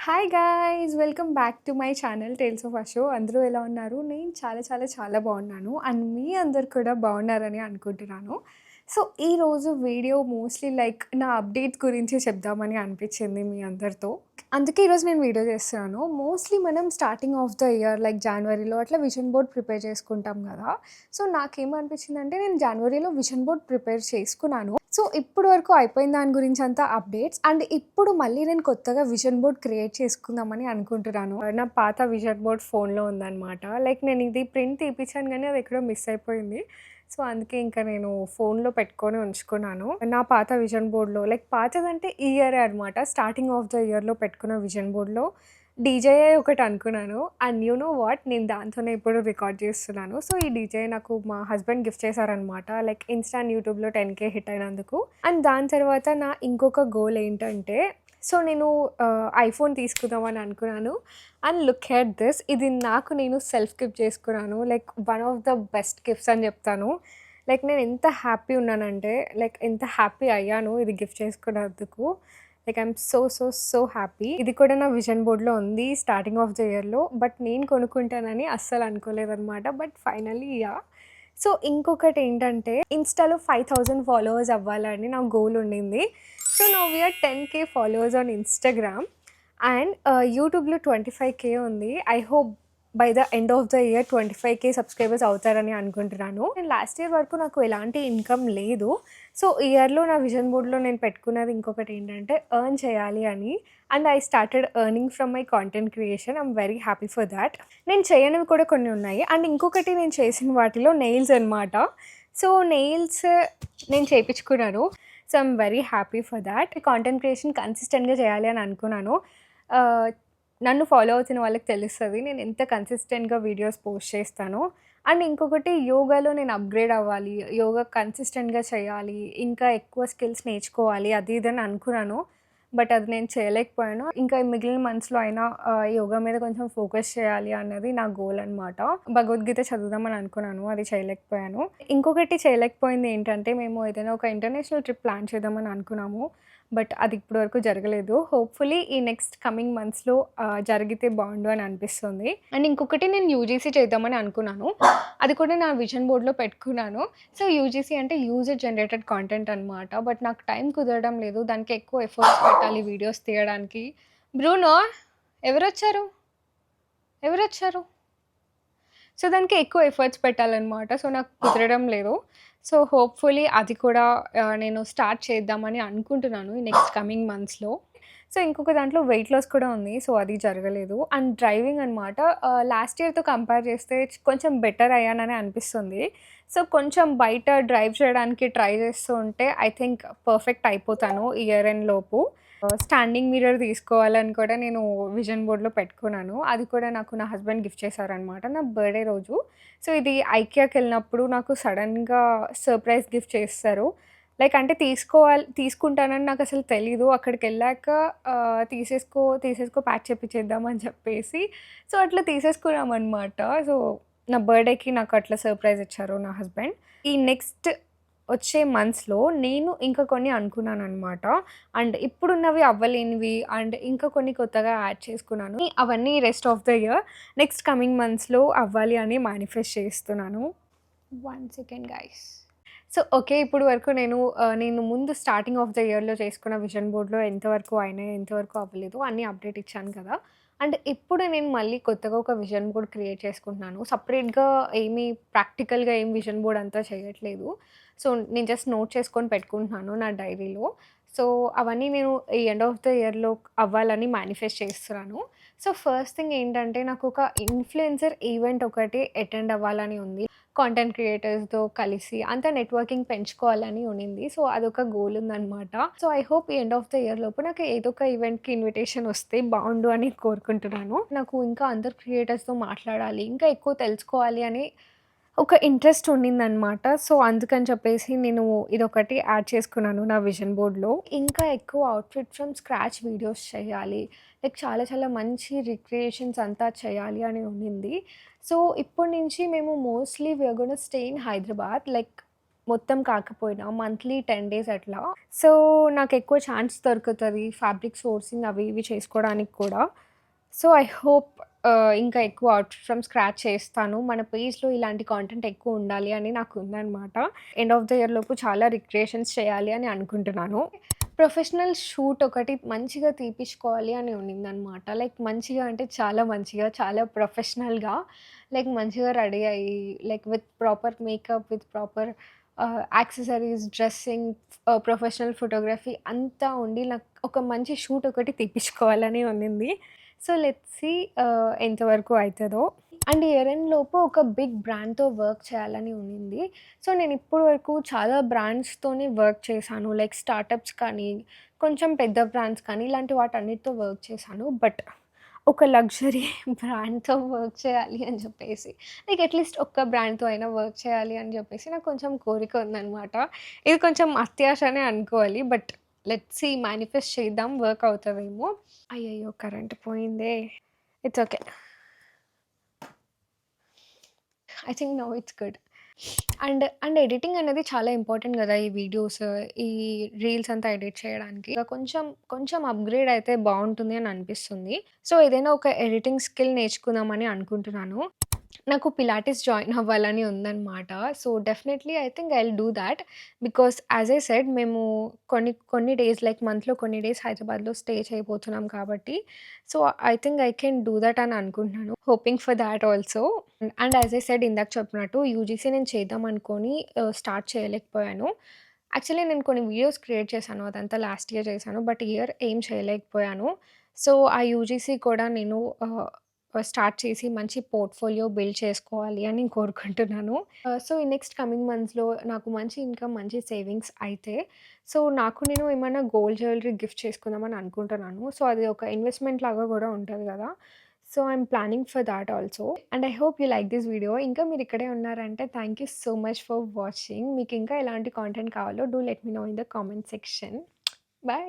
Hi guys! Welcome back to my channel 'tales of Asho'. అందరూ ఎలా ఉన్నారు? నేను చాలా బాగున్నాను. అండ్ మీ అందరూ కూడా బాగున్నారని అనుకుంటున్నాను. సో, ఈరోజు వీడియో మోస్ట్‌లీ లైక్ నా అప్డేట్స్ గురించి చెప్దామని అనిపించింది మీ అందరితో. అందుకే ఈరోజు నేను వీడియో చేస్తున్నాను. మోస్ట్‌లీ మనం starting of the year like జనవరిలో అట్లా విజన్ బోర్డ్ ప్రిపేర్ చేసుకుంటాం కదా! సో, నాకేమనిపించిందంటే నేను జనవరిలో విజన్ బోర్డ్ ప్రిపేర్ చేసుకున్నాను. సో, ఇప్పటి వరకు అయిపోయిన దాని గురించి అంతా అప్డేట్స్. అండ్ ఇప్పుడు మళ్ళీ నేను కొత్తగా విజన్ బోర్డ్ క్రియేట్ చేసుకుందామని అనుకుంటున్నాను. నా పాత విజన్ బోర్డ్ ఫోన్‌లో ఉందనమాట. లైక్ నేను ఇది ప్రింట్ తీపిచ్చాను గానీ అది ఎక్కడో మిస్ అయిపోయింది. సో, అందుకే ఇంకా నేను ఫోన్‌లో పెట్టుకొని ఉంచుకున్నాను. నా పాత విజన్ బోర్డ్‌లో లైక్ పాతదంటే ఈ ఇయరే అనమాట. స్టార్టింగ్ ఆఫ్ ద ఇయర్‌లో పెట్టుకున్న విజన్ బోర్డ్‌లో డీజేయే ఒకటి అనుకున్నాను. అండ్ యూ నో వాట్, నేను దాంతోనే ఇప్పుడు రికార్డ్ చేస్తున్నాను. సో, ఈ డీజే నాకు మా హస్బెండ్ గిఫ్ట్ చేశారనమాట. లైక్ ఇన్‌స్టా అండ్ యూట్యూబ్‌లో 10,000 హిట్ అయినందుకు. అండ్ దాని తర్వాత నా ఇంకొక గోల్ ఏంటంటే, సో, నేను ఐఫోన్ తీసుకుందామని అనుకున్నాను. అండ్ లుక్ ఎట్ దిస్, ఇది నాకు నేను సెల్ఫ్ గిఫ్ట్ చేసుకున్నాను. Like one of the best gifts అని చెప్తాను. లైక్ నేను ఎంత హ్యాపీ ఉన్నానంటే, లైక్ ఎంత హ్యాపీ అయ్యాను ఇది గిఫ్ట్ చేసుకున్నందుకు. Like I'm so happy. ఇది కూడా నా విజన్ బోర్డ్‌లో ఉంది స్టార్టింగ్ ఆఫ్ ద ఇయర్‌లో. బట్ నేను కొనుక్కుంటానని అస్సలు అనుకోలేదనమాట. But finally yeah! సో, ఇంకొకటేంటంటే ఇన్‌స్టాలో 5,000 ఫాలోవర్స్ అవ్వాలని నా గోల్ ఉండింది. So, now we are 10,000 followers on Instagram. And యూట్యూబ్‌లో 25,000 ఉంది. I hope by the end of the year 25,000 subscribers అవుతారని అనుకుంటున్నాను. నేను లాస్ట్ ఇయర్ వరకు నాకు ఎలాంటి ఇన్‌కమ్ లేదు. సో, ఈ ఇయర్‌లో నా విజన్ బోర్డ్‌లో నేను పెట్టుకున్నది ఇంకొకటేంటంటే ఎర్న్ చేయాలి అని. And I started earning from my content creation. I'm very happy for that. నేను చేయనివి కూడా కొన్ని ఉన్నాయి. అండ్ ఇంకొకటి నేను చేసిన వాటిలో నెయిల్స్ అనమాట. సో, నెయిల్స్ నేను చేపించుకున్నాను. So, I'm very happy for that. Content creation కన్సిస్టెంట్‌గా చేయాలి అని అనుకున్నాను. ఆహ్, నన్ను ఫాలో అవుతున్న వాళ్ళకి తెలుస్తది నేను ఎంత కన్సిస్టెంట్‌గా వీడియోస్ పోస్ట్ చేస్తానో. అండ్ ఇంకొకటి యోగాలో నేను అప్‌గ్రేడ్ అవ్వాలి. యోగా కన్సిస్టెంట్‌గా చేయాలి. ఇంకా ఎక్కువ స్కిల్స్ నేర్చుకోవాలి. అది ఇది అని అనుకున్నాను. బట్ అది నేను చేయలేకపోయాను. ఇంకా మిగిలిన మంత్స్‌లో అయినా యోగా మీద కొంచెం ఫోకస్ చేయాలి అన్నది నా గోల్ అనమాట. భగవద్గీత చదువుదామని అనుకున్నాను. అది చేయలేకపోయాను. ఇంకొకటి చేయలేకపోయింది ఏంటంటే, మేము ఏదైనా ఒక ఇంటర్నేషనల్ ట్రిప్ ప్లాన్ చేద్దామని అనుకున్నాము. బట్ అది ఇప్పటి వరకు జరగలేదు. హోప్‌ఫుల్లీ ఈ నెక్స్ట్ కమింగ్ మంత్స్‌లో జరిగితే బావుండు అని అనిపిస్తుంది. అండ్ ఇంకొకటి నేను యూజీసీ చేద్దామని అనుకున్నాను. అది కూడా నా విజన్ బోర్డ్‌లో పెట్టుకున్నాను. సో, యూజీసీ అంటే యూజర్ జనరేటెడ్ కాంటెంట్ అనమాట. బట్ నాకు టైం కుదరడం లేదు. దానికి ఎక్కువ ఎఫర్ట్స్ పెట్టాలి వీడియోస్ తీయడానికి. బ్రూనో ఎవరొచ్చారు? ఎవరొచ్చారు? సో, దానికి ఎక్కువ ఎఫర్ట్స్ పెట్టాలనమాట. సో, నాకు కుదరడం లేదు. సో, హోప్‌ఫుల్లీ అది కూడా నేను స్టార్ట్ చేద్దామని అనుకుంటున్నాను ఈ నెక్స్ట్ కమింగ్ మంత్స్‌లో. సో, ఇంకొక దాంట్లో వెయిట్ లాస్ కూడా ఉంది. సో, అది జరగలేదు. అండ్ డ్రైవింగ్ అనమాట. లాస్ట్ ఇయర్‌తో కంపేర్ చేస్తే కొంచెం బెటర్ అయ్యానని అనిపిస్తుంది. సో, కొంచెం బయట డ్రైవ్ చేయడానికి ట్రై చేస్తూ ఉంటే ఐ థింక్ పర్ఫెక్ట్ అయిపోతాను ఈ ఇయర్ ఎండ్ లోపు. స్టాండింగ్ మిర్రర్ తీసుకోవాలని కూడా నేను విజన్ బోర్డ్‌లో పెట్టుకున్నాను. అది కూడా నాకు నా హస్బెండ్ గిఫ్ట్ చేశారనమాట నా బర్త్‌డే రోజు. సో, ఇది ఐకియాకెళ్ళినప్పుడు నాకు సడెన్‌గా సర్ప్రైజ్ గిఫ్ట్ చేస్తారు. లైక్ అంటే తీసుకుంటానని నాకసలు తెలీదు. అక్కడికెళ్ళాక తీసేసుకో ప్యాక్ చేపిచ్చేద్దాం అని చెప్పేసి, సో, అట్లా తీసేసుకున్నామనమాట. సో, నా బర్త్‌డేకి నాకు అట్లా సర్ప్రైజ్ ఇచ్చారు నా హస్బెండ్. ఈ నెక్స్ట్ వచ్చే మంత్స్‌లో నేను ఇంకా కొన్ని అనుకున్నాననమాట. అండ్ ఇప్పుడున్నవి అవ్వలేనివి అండ్ ఇంకా కొన్ని కొత్తగా యాడ్ చేసుకున్నాను. అవన్నీ rest of the year next coming మంత్స్‌లో అవ్వాలి అని మేనిఫెస్ట్ చేస్తున్నాను. 1 సెకండ్ గైస్. So, okay. ఇప్పుడు వరకు నేను ముందు స్టార్టింగ్ ఆఫ్ ద ఇయర్‌లో చేసుకున్న విజన్ బోర్డ్‌లో ఎంతవరకు అయినాయి, ఎంతవరకు అవ్వలేదు అన్నీ అప్డేట్ ఇచ్చాను కదా! అండ్ ఇప్పుడు నేను మళ్ళీ కొత్తగా ఒక విజన్ బోర్డ్ క్రియేట్ చేసుకుంటున్నాను. సెపరేట్‌గా ప్రాక్టికల్‌గా విజన్ బోర్డ్ అంతా చేయట్లేదు. సో, నేను జస్ట్ నోట్ చేసుకొని పెట్టుకుంటున్నాను నా డైరీలో. సో, అవన్నీ నేను ఈ ఎండ్ ఆఫ్ ద ఇయర్‌లో అవ్వాలని మేనిఫెస్ట్ చేస్తున్నాను. సో, ఫస్ట్ థింగ్ ఏంటంటే నాకొక ఇన్‌ఫ్లుయెన్సర్ ఈవెంట్ ఒకటి అటెండ్ అవ్వాలని ఉంది. కాంటెంట్ క్రియేటర్స్‌తో కలిసి అంతా నెట్వర్కింగ్ పెంచుకోవాలని ఉండింది. సో, అదొక గోల్ ఉందనమాట. సో, ఐ హోప్ ఈ ఎండ్ ఆఫ్ ద ఇయర్ లోపు నాకు ఏదో ఒక ఈవెంట్‌కి ఇన్విటేషన్ వస్తే బావుండు అని కోరుకుంటున్నాను. నాకు ఇంకా అందరు క్రియేటర్స్‌తో మాట్లాడాలి, ఇంకా ఎక్కువ తెలుసుకోవాలి అని ఒక ఇంట్రెస్ట్ ఉండిందనమాట. సో, అందుకని చెప్పేసి నేను ఇదొకటి యాడ్ చేసుకున్నాను నా విజన్ బోర్డ్‌లో. ఇంకా ఎక్కువ అవుట్‌ఫిట్ ఫ్రమ్ స్క్రాచ్ వీడియోస్ చేయాలి. లైక్ చాలా మంచి రిక్రియేషన్స్ అంతా చేయాలి అని ఉండింది. సో, ఇప్పటి నుంచి మేము mostly we are gonna stay in Hyderabad. Like మొత్తం కాకపోయినా మంత్లీ 10 డేస్ అట్లా. సో, నాకెక్కువ ఛాన్స్ దొరుకుతది ఫ్యాబ్రిక్ సోర్సింగ్ అవి ఇవి చేసుకోవడానికి కూడా. సో, ఐ హోప్ ఇంకా ఎక్కువ అవుట్‌ఫిట్ ఫ్రమ్ స్క్రాచ్ చేస్తాను. మన పేజ్‌లో ఇలాంటి కాంటెంట్ ఎక్కువ ఉండాలి అని నాకుందనమాట. ఎండ్ ఆఫ్ ద ఇయర్ లోపు చాలా రిక్రియేషన్స్ చేయాలి అని అనుకుంటున్నాను. ప్రొఫెషనల్ షూట్ ఒకటి మంచిగా తీపిచ్చుకోవాలి అని ఉండిందనమాట. లైక్ మంచిగా అంటే చాలా మంచిగా, చాలా ప్రొఫెషనల్‌గా లైక్ మంచిగా రెడీ అయ్యి, like with proper makeup, with proper accessories, dressing, professional photography అంతా ఉండి నాకు ఒక మంచి షూట్ ఒకటి తీపిచ్చుకోవాలని ఉండింది. సో, లెట్స్ సీ ఎంతవరకు అయితదో. అండ్ ఇయర్ ఎండ్ లోపు ఒక బిగ్ బ్రాండ్‌తో వర్క్ చేయాలని ఉండింది. సో, నేను ఇప్పటి వరకు చాలా బ్రాండ్స్‌తోనే వర్క్ చేశాను. లైక్ స్టార్టప్స్ కానీ, కొంచెం పెద్ద బ్రాండ్స్ కానీ ఇలాంటి వాటన్నిటితో వర్క్ చేశాను. బట్ ఒక లగ్జరీ బ్రాండ్‌తో వర్క్ చేయాలి అని చెప్పేసి, లైక్ అట్‌లీస్ట్ ఒక్క బ్రాండ్‌తో అయినా వర్క్ చేయాలి అని చెప్పేసి నాకు కొంచెం కోరిక ఉందనమాట. ఇది కొంచెం అత్యాశనే అనుకోవాలి. బట్ లెట్స్ సీ మేనిఫెస్ట్ చేద్దాం వర్క్ అవుతదేమో. అయ్యయ్యో! కరెంట్ పోయిందే. It's okay. I think now it's good. And editing అనేది చాలా ఇంపార్టెంట్ గదా! ఈ వీడియోస్, ఈ రీల్స్ అంతా ఎడిట్ చేయడానికి. ఇంకా కొంచెం, కొంచెం అప్‌గ్రేడ్ అయితే బావుంటుంది అని అనిపిస్తుంది. సో, ఏదైనా ఒక ఎడిటింగ్ స్కిల్ నేర్చుకుందామని అనుకుంటున్నాను. నాకు పిలాటిస్ జాయిన్ అవ్వాలని ఉందనమాట. So, definitely I think I will do that. Because as I said మేము కొన్ని కొన్ని డేస్ లైక్ మంత్‌లో కొన్ని డేస్ హైదరాబాద్‌లో స్టే చేయబోతున్నాం కాబట్టి, so, I think I can do that అని అనుకుంటున్నాను. Hoping for that also. And as I said ఇందాక చెప్పినట్టు యూజీసీ నేను చేద్దాం అనుకోని స్టార్ట్ చేయలేకపోయాను. యాక్చువల్లీ నేను కొన్ని వీడియోస్ క్రియేట్ చేశాను. అదంతా లాస్ట్ ఇయర్ చేశాను. బట్ ఈ ఇయర్ ఏం చేయలేకపోయాను. సో, ఆ యూజీసీ కూడా నేను స్టార్ట్ చేసి మంచి పోర్ట్‌ఫోలియో బిల్డ్ చేసుకోవాలి అని కోరుకుంటున్నాను. సో, ఈ నెక్స్ట్ కమింగ్ మంత్స్‌లో నాకు మంచి ఇన్‌కమ్, మంచి సేవింగ్స్ అయితే, సో, నాకు నేను ఏమైనా గోల్డ్ జ్యువెలరీ గిఫ్ట్ చేసుకుందామని అనుకుంటున్నాను. సో, అది ఒక ఇన్వెస్ట్‌మెంట్ లాగా గూడా ఉంటది గదా! So, I'm planning for that also. And I hope you like this video. ఇంకా మీరు ఇక్కడే ఉన్నారంటే thank you so much for watching. మీకు ఇంకా ఎలాంటి కాంటెంట్ కావాలో do let me know in the comment section. By.